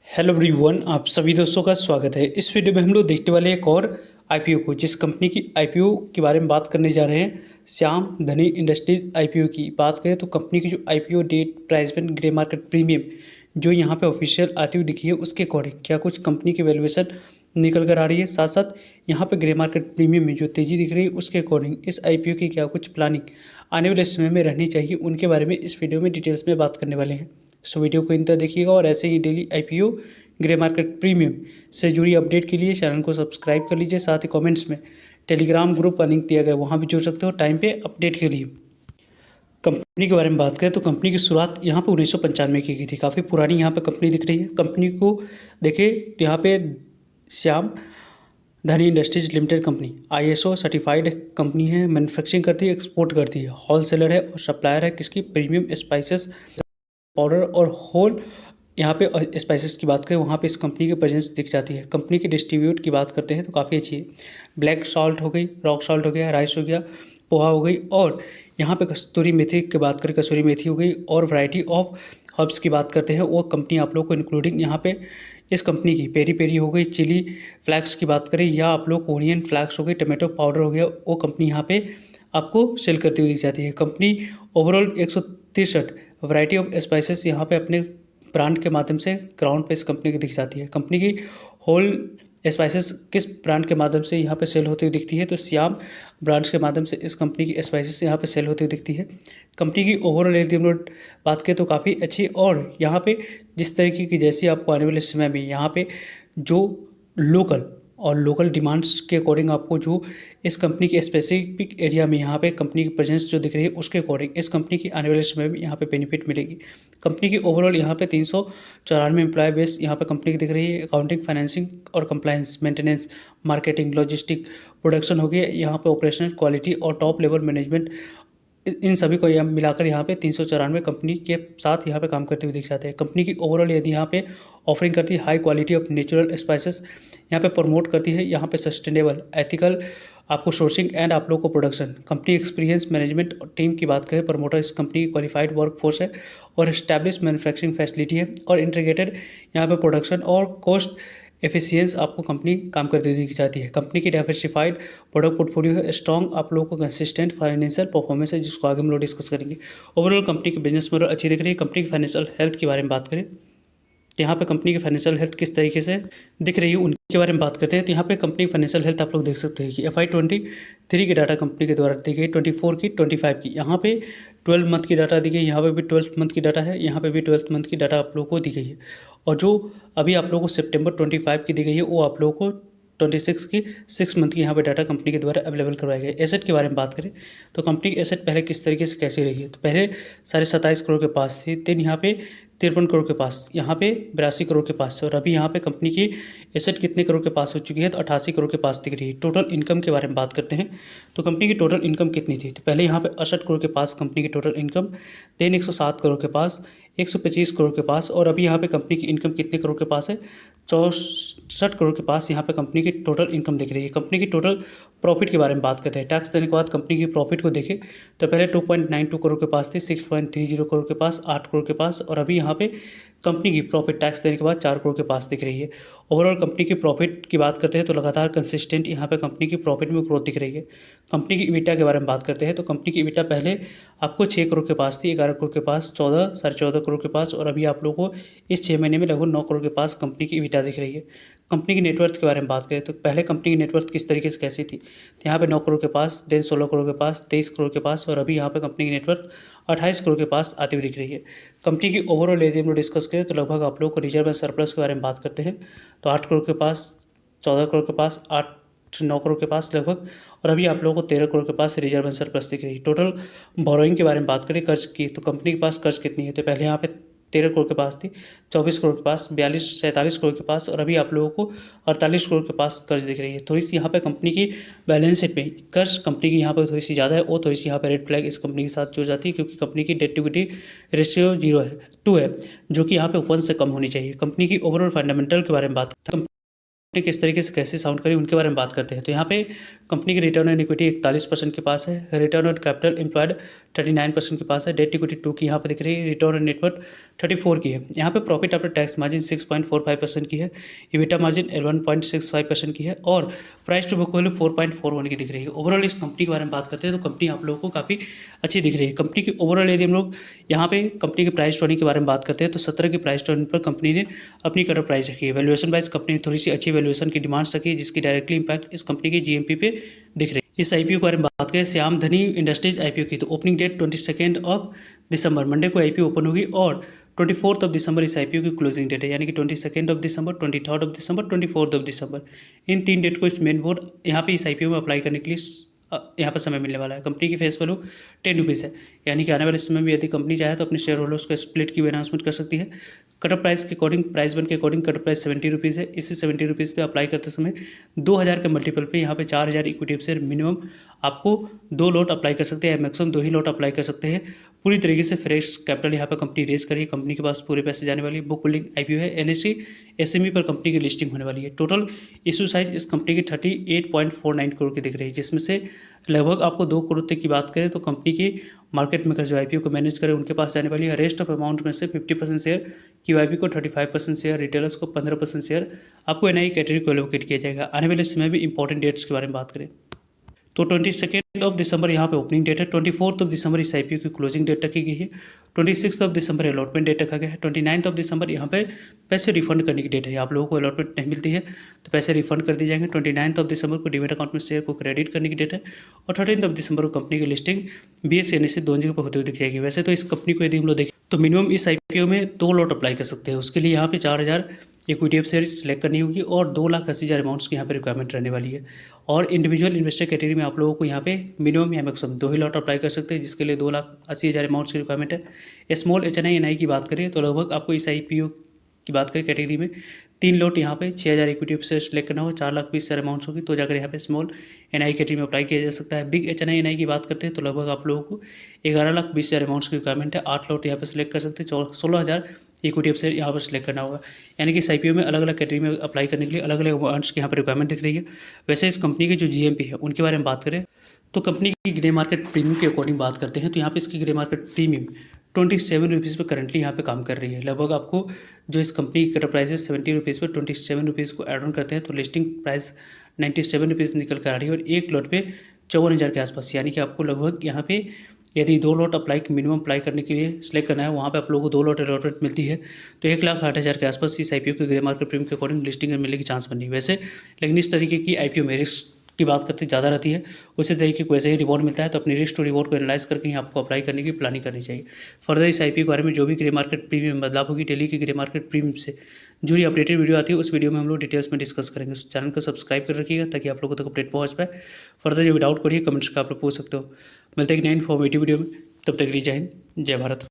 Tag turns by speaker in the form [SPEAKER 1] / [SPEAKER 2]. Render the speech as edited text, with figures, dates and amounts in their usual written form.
[SPEAKER 1] Hello everyone, आप सभी दोस्तों का स्वागत है। इस वीडियो में हम लोग देखने वाले एक और आईपीओ को, जिस कंपनी की आईपीओ के बारे में बात करने जा रहे हैं, श्याम धनी इंडस्ट्रीज आईपीओ की बात करें तो कंपनी की जो IPO date, price band, grey market premium जो यहाँ पे ऑफिशियल आती हुई दिखी है, उसके अकॉर्डिंग क्या कुछ कंपनी की वैल्यूएशन निकल कर आ रही है। साथ साथ यहाँ पे ग्रे मार्केट प्रीमियम में जो तेज़ी दिख रही है, उसके अकॉर्डिंग इस आईपीओ की क्या कुछ प्लानिंग आने वाले समय में रहनी चाहिए, उनके बारे में इस वीडियो में डिटेल्स में बात करने वाले हैं। सो वीडियो को इंतजार देखिएगा और ऐसे ही daily IPO, grey market premium से जुड़ी अपडेट के लिए चैनल को सब्सक्राइब कर लीजिए। साथ ही कमेंट्स में टेलीग्राम ग्रुप का लिंक दिया गया है, वहाँ भी जुड़ सकते हो टाइम पे अपडेट के लिए। कंपनी के बारे में बात करें तो कंपनी की शुरुआत यहाँ पे 1995 की गई थी। काफ़ी पुरानी यहाँ पे कंपनी दिख रही है। कंपनी को देखिए, यहाँ पे श्याम धनी industries limited company ISO certified company है। मैन्युफैक्चरिंग करती है, एक्सपोर्ट करती है, होलसेलर है और सप्लायर है किसकी, प्रीमियम स्पाइसेस पाउडर और होल। यहाँ पे स्पाइसेस की बात करें, वहाँ पे इस कंपनी की प्रेजेंस दिख जाती है। कंपनी की डिस्ट्रीब्यूट की बात करते हैं तो काफ़ी अच्छी है। ब्लैक सॉल्ट हो गई, रॉक सॉल्ट हो गया, राइस हो गया, पोहा हो गई, और यहाँ पे कस्तूरी मेथी की बात करें, कसूरी मेथी हो गई, और वैरायटी ऑफ हर्ब्स की बात करते हैं वो कंपनी आप लोग को इंक्लूडिंग यहाँ पे इस कंपनी की पेरी पेरी हो गई, चिली फ्लैक्स की बात करें या आप लोग ओनियन फ्लैक्स हो गई, टमाटो पाउडर हो गया, वो कंपनी यहाँ पे आपको सेल करती हुई दिख जाती है। Company overall 163 variety of spices यहाँ पे अपने ब्रांड के माध्यम से ग्राउंड पे इस कंपनी की दिख जाती है। कंपनी की होल स्पाइसेस किस ब्रांड के माध्यम से यहाँ पे सेल होती हुई दिखती है, तो श्याम ब्रांड्स के माध्यम से इस कंपनी की स्पाइसेस यहाँ पे सेल होती हुई दिखती है। कंपनी की ओवरऑल यदि हम लोग बात करें तो काफ़ी अच्छी, और यहाँ पे जिस तरीके की जैसी आपको आने वाले समय में यहाँ पे जो लोकल डिमांड्स के अकॉर्डिंग आपको जो इस कंपनी के स्पेसिफिक एरिया में यहाँ पे कंपनी की प्रेजेंस जो दिख रही है, उसके अकॉर्डिंग इस कंपनी की आने वाले समय में यहाँ पे बेनिफिट मिलेगी। कंपनी की ओवरऑल यहाँ पे 394 एम्प्लॉय बेस यहाँ पे कंपनी की दिख रही है। अकाउंटिंग, फाइनेंसिंग और compliance, maintenance, marketing, logistic, production हो गया, यहाँ पे ऑपरेशनल, क्वालिटी और टॉप लेवल मैनेजमेंट, इन सभी को यहाँ मिलाकर यहाँ पे 394 कंपनी के साथ यहाँ पे काम करते हुए दिख जाते हैं। कंपनी की ओवरऑल यदि यहाँ पे ऑफरिंग करती है high quality of natural spices, यहाँ पे प्रमोट करती है यहाँ पे सस्टेनेबल, एथिकल आपको सोर्सिंग एंड आप लोग को production. Company experience management team की बात करें, प्रमोटर इस कंपनी की क्वालिफाइड वर्क फोर्स है और एस्टैब्लिश मैन्युफैक्चरिंग फैसिलिटी है और इंटीग्रेटेड यहाँ पे प्रोडक्शन और कॉस्ट एफिशिएंस आपको कंपनी काम करती हुई दिख जाती है। कंपनी की डाइवर्सिफाइड प्रोडक्ट पोर्टफोलियो है, स्ट्रॉन्ग आप लोगों को कंसिस्टेंट फाइनेंशियल परफॉर्मेंस है, जिसको आगे हम लोग डिस्कस करेंगे। ओवरऑल कंपनी की बिजनेस मॉडल अच्छी दिख रही है। कंपनी की फाइनेंशियल हेल्थ के बारे में बात करें, यहाँ पे कंपनी की फाइनेंशियल हेल्थ किस तरीके से दिख रही है उनके बारे में बात करते हैं। तो यहाँ पे कंपनी की फाइनेंशियल हेल्थ आप लोग देख सकते हैं कि FY23 के डाटा कंपनी के द्वारा दी गई, 24 की, 25 की, यहाँ पे 12 मंथ की डाटा दी गई, यहाँ पे भी 12 मंथ की डाटा है, यहाँ पे भी 12 मंथ की डाटा आप लोगों को दी गई है। और जो अभी आप लोगों को सितंबर 25 की दी गई है, वो आप लोगों को 26 की 6 मंथ की यहाँ पे डाटा कंपनी के द्वारा अवेलेबल करवाए गए। एसेट के बारे में बात करें तो कंपनी की एसेट पहले किस तरीके से कैसी रही है, तो पहले 27.5 करोड़ के पास थी, देन यहाँ पे 53 करोड़ के पास, यहाँ पे 82 करोड़ के पास, और अभी यहाँ पे कंपनी की एसेट कितने करोड़ के पास हो चुकी है, तो 88 करोड़ के पास दिख रही है। टोटल इनकम के बारे में बात करते हैं तो कंपनी की टोटल इनकम कितनी थी, तो पहले यहाँ पे 68 करोड़ के पास कंपनी की टोटल इनकम, देन 107 करोड़ के पास, 125 करोड़ के पास, और अभी यहाँ पे कंपनी की इनकम कितने करोड़ के पास है, 64 करोड़ के पास यहाँ पे कंपनी की टोटल इनकम दिख रही है। कंपनी की टोटल प्रॉफिट के बारे में बात करते हैं। टैक्स देने के बाद कंपनी की प्रॉफिट को देखें तो पहले 2.92 करोड़ के पास थी, 6.30 करोड़ के पास, 8 करोड़ के पास, और अभी यहाँ पे कंपनी की प्रॉफिट टैक्स देने के बाद 4 करोड़ के पास दिख रही है। ओवरऑल कंपनी की प्रॉफिट की बात करते हैं तो लगातार कंसिस्टेंट यहाँ पे कंपनी की प्रॉफिट में ग्रोथ दिख रही है। कंपनी की इबिटा के बारे में बात करते हैं तो कंपनी की इबिटा पहले आपको 6 करोड़ के पास थी, 11 करोड़ के पास, 14 करोड़ के पास, और अभी आप लोगों को इस 6 महीने में लगभग 9 करोड़ के पास कंपनी की इबिटा दिख रही है। कंपनी की नेटवर्थ के बारे में बात करें तो पहले कंपनी की नेटवर्थ किस तरीके से कैसी थी, तो यहाँ पे 9 करोड़ के पास, देन 16 करोड़ के पास, 23 करोड़ के पास, और अभी यहाँ पे कंपनी की नेटवर्थ 28 करोड़ के पास आती हुई दिख रही है। कंपनी की ओवरऑल यदि हम लोग डिस्कस करें तो लगभग आप लोग को रिजर्व एंड सरप्लस के बारे में बात करते हैं तो 8 करोड़ के पास, 14 करोड़ के पास, 9 करोड़ के पास लगभग, और अभी आप लोगों को 13 करोड़ के पास रिजर्व एंड सरप्लस दिख रही है। टोटल बोरोइंग के बारे में बात करें, कर्ज की, तो कंपनी के पास कर्ज कितनी है, तो पहले यहाँ पे 13 करोड़ के पास थी, 24 करोड़ के पास, 47 करोड़ के पास, और अभी आप लोगों को 48 करोड़ के पास कर्ज दिख रही है। थोड़ी सी यहाँ पे कंपनी की बैलेंस शीट में कर्ज कंपनी की यहाँ पे थोड़ी सी ज़्यादा है, वो थोड़ी सी यहाँ पे रेड फ्लैग इस कंपनी के साथ जुड़ जाती है, क्योंकि कंपनी की डेट टू इक्विटी रेशियो 2 है, जो कि यहाँ पे 1 से कम होनी चाहिए। कंपनी की ओवरऑल फंडामेंटल के बारे में बात किस तरीके से कैसे साउंड करी उनके बारे में बात करते हैं। तो यहाँ पे कंपनी की रिटर्न ऑन इक्विटी 41% के पास है, रिटर्न ऑन कैपिटल एम्प्लॉयड 39% के पास है, डेट इक्विटी 2 की यहाँ पे दिख रही है, रिटर्न ऑन नेटवर्थ 34 की है। यहाँ पे प्रॉफिट आफ्टर टैक्स मार्जिन 6.45% की है, इबिटा मार्जिन 11.65% की है और प्राइस टू बुक वैल्यू 4.41 की दिख रही है। ओवरऑल इस कंपनी के बारे में बात करते हैं तो कंपनी आप लोगों को काफ़ी अच्छी दिख रही है। कंपनी की ओवरऑल यदि हम लोग यहाँ पे कंपनी के प्राइस टर्निंग के बारे में बात करते हैं तो 17 की प्राइस टर्निंग पर कंपनी ने अपनी कटर प्राइस रखी है। वैल्यूएशन वाइज कंपनी ने थोड़ी सी अच्छी वैल्यूएशन की डिमांड रखी है, जिसकी डायरेक्टली इंपैक्ट इस कंपनी की जीएमपी पे दिख रही है। इस आईपीओ के बारे में बात करें श्याम धनी इंडस्ट्रीज आईपीओ की, तो ओपनिंग डेट 22 दिसंबर मंडे को आईपीओ ओपन होगी और 24 दिसंबर इस आईपीओ की क्लोजिंग डेट है, यानी कि 22 दिसंबर, 23 दिसंबर, 24 दिसंबर, इन 3 डेट को इस मेन बोर्ड यहाँ पे इस आईपीओ में अप्लाई करने के लिए यहाँ पर समय मिलने वाला है। कंपनी की फेस वैल्यू 10 रुपीज़ है, यानी कि आने वाले समय में यदि कंपनी चाहे तो अपने शेयर होल्डर्स को स्प्लिट की भी अनाउंसमेंट कर सकती है। कटअप प्राइस के अकॉर्डिंग, प्राइस बन के अकॉर्डिंग कटअप प्राइस 70 रुपीज़ है। इसी 70 रुपीज़ पे अप्लाई करते समय 2000 के मल्टीपल पे यहाँ पे 4000 इक्विटी शेयर मिनिमम आपको 2 लॉट अप्लाई कर सकते हैं, मैक्सिमम 2 ही लॉट अप्लाई कर सकते हैं। पूरी तरीके से फ्रेश कैपिटल यहाँ पर कंपनी रेज करी, कंपनी के पास पूरे पैसे जाने वाली है। बुक बिल्डिंग आईपीओ है, एनएससी एसएमई पर कंपनी की लिस्टिंग होने वाली है। टोटल इशू साइज इस कंपनी की 38.49 करोड़ की दिख रही है, जिसमें से लगभग आपको 2 करोड़ तक की बात करें तो कंपनी की मार्केट मेकर जो आईपीओ को मैनेज करे उनके पास जाने वाली है। रेस्ट ऑफ अमाउंट में से 50% शेयर क्यूआईपी को, 35% शेयर रिटेलर्स को, 15% शेयर आपको एनआई कैटेगरी को एलोकेट किया जाएगा। आने वाले समय में इंपॉर्टेंट डेट्स के बारे में बात करें तो 22 दिसंबर यहाँ पे ओपनिंग डेट है, 24 दिसंबर इस आईपीओ की क्लोजिंग डेट रखी गई है, 26 दिसंबर अलॉटमेंट डेट रखा गया है, 29 दिसंबर यहाँ पे पैसे रिफंड करने की डेट है। आप लोगों को अलॉटमेंट नहीं मिलती है तो पैसे रिफंड कर दिए जाएंगे। 29 दिसंबर को डीमेट अकाउंट में शेयर को क्रेडिट करने की डेट है और 13 दिसंबर को कंपनी की लिस्टिंग बीएसई एनएसई दोनों जगह पर होते हुए दिख जाएगी। वैसे तो इस कंपनी को यदि हम लोग देखें तो मिनिमम इस आईपीओ में 2 लॉट अप्लाई कर सकते हैं। उसके लिए यहाँ पे 4000 इक्विटी ऑफ शेयर सेलेक्ट करनी होगी और 2,80,000 अमाउंट्स की यहाँ पे रिक्वायरमेंट रहने वाली है। और इंडिविजुअल इन्वेस्टर कैटेगरी में आप लोगों को यहाँ पे मिनिमम या मैक्सिमम 2 ही लॉट अप्लाई कर सकते हैं, जिसके लिए 2,80,000 अमाउंट्स की रिक्वायरमेंट है। स्मॉल एचएनआई एनआई की बात करें तो लगभग आपको इस आईपीओ की बात करें कैटेगरी में 3 लॉट यहाँ पे 6,000 इक्विटी ऑफ शेयर सेलेक्ट करना हो, 4,20,000 अमाउंट्स होगी तो जाकर यहाँ पे स्मॉल एनआई कैटेगरी में अप्लाई किया जा सकता है। बिग एचएनआई एनआई की बात करते हैं तो लगभग आप लोगों को 11,20,000 अमाउंट्स की रिक्वायरमेंट है। 8 लॉट यहाँ पे सेलेक्ट कर सकते हैं, 16,000 इक्विटी ऑफ शेयर यहाँ पर सेलेक्ट करना होगा, यानी कि इस आईपीओ में अलग अलग कैटेगरी में अप्लाई करने के लिए अलग अलग अमाउंट्स की यहाँ पर रिक्वायरमेंट दिख रही है। वैसे इस कंपनी की जो जीएमपी है उनके बारे में बात करें तो कंपनी की ग्रे मार्केट प्रीमियम के अकॉर्डिंग बात करते हैं तो यहाँ पे इसकी ग्रे मार्केट प्रीमियम 27 रुपीज़ पर करंटली यहाँ पे काम कर रही है। लगभग आपको जो इस कंपनी की कटर प्राइस है 70 रुपीज़ पर 27 रुपीज़ को एड ऑन करते हैं तो लिस्टिंग प्राइस 97 रुपीज़ निकल कर आ रही है और 1 लॉट पे 54,000 के आसपास, यानी कि आपको लगभग यहाँ पे यदि 2 लॉट अप्लाई मिनिमम अप्लाई करने के लिए सिलेक्ट करना है, वहाँ पे आप लोगों को 2 लॉट अलॉटमेंट मिलती है तो 1,08,000 के आसपास इस आईपीओ के ग्रे मार्केट प्रीमियम के अकॉर्डिंग लिस्टिंग मिलने की चांस बनी। वैसे लेकिन इस तरीके की आईपीओ में रिस्क की बात करते ज़्यादा रहती है, उसी तरीके को ऐसे ही रिवॉर्ड मिलता है तो अपनी रिस्क टू रिवॉर्ड को एनालाइज करके ही आपको अप्लाई करने की प्लानिंग करनी चाहिए। फर्दर इस आईपीओ के बारे में जो भी ग्रे मार्केट प्रीमियम बदलाव होगी, डेली की ग्रे मार्केट प्रीमियम से जुड़ी अपडेटेड वीडियो आती है उस वीडियो में हम लोग डिटेल्स में डिस्कस करेंगे। उस चैनल को सब्सक्राइब कर रखिएगा ताकि आप लोगों तक अपडेट पहुँच पाए। फर्दर जो भी डाउट करिए कमेंट्स का आप लोग पूछ सकते हो। मिलते हैं एक नई इन्फॉर्मेटिव वीडियो में, तब तक के लिए जय हिंद, जय भारत।